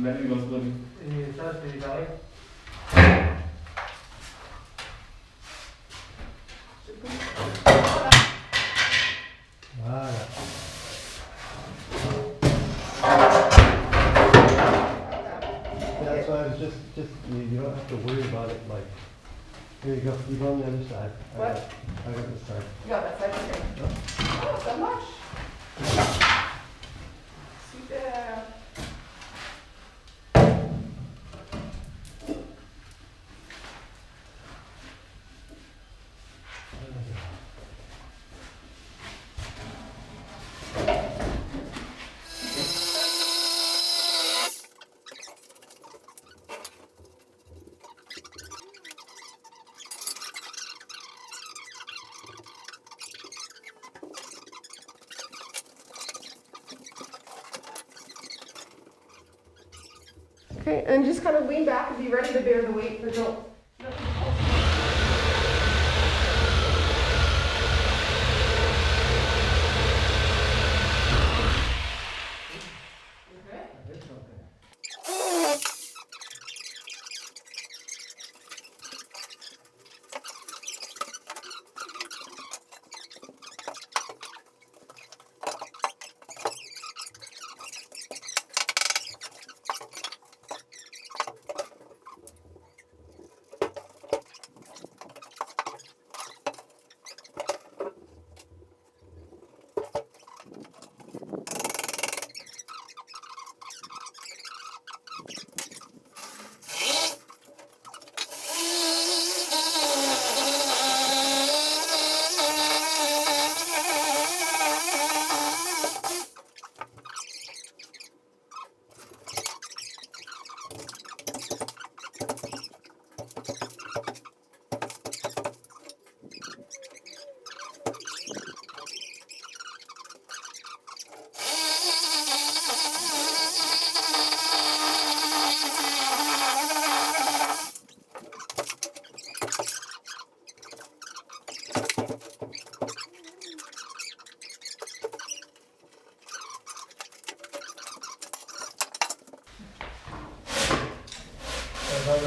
Melly was good. Et ça, c'est pareil. Voilà. That's why I was just you don't have to worry about it. Like, here you go. You go on the other side. What? I got this side. You got that side, okay. Oh, so much. Super. Okay, and just kind of lean back and be ready to bear the weight, but don't.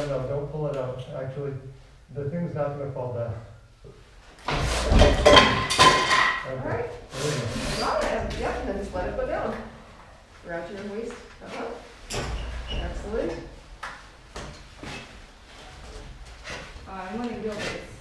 No, don't pull it out. Actually, the thing's not going to fall down. All right. Got it. Yep, and then just let it go down. Around your waist. Excellent. I'm going to go this.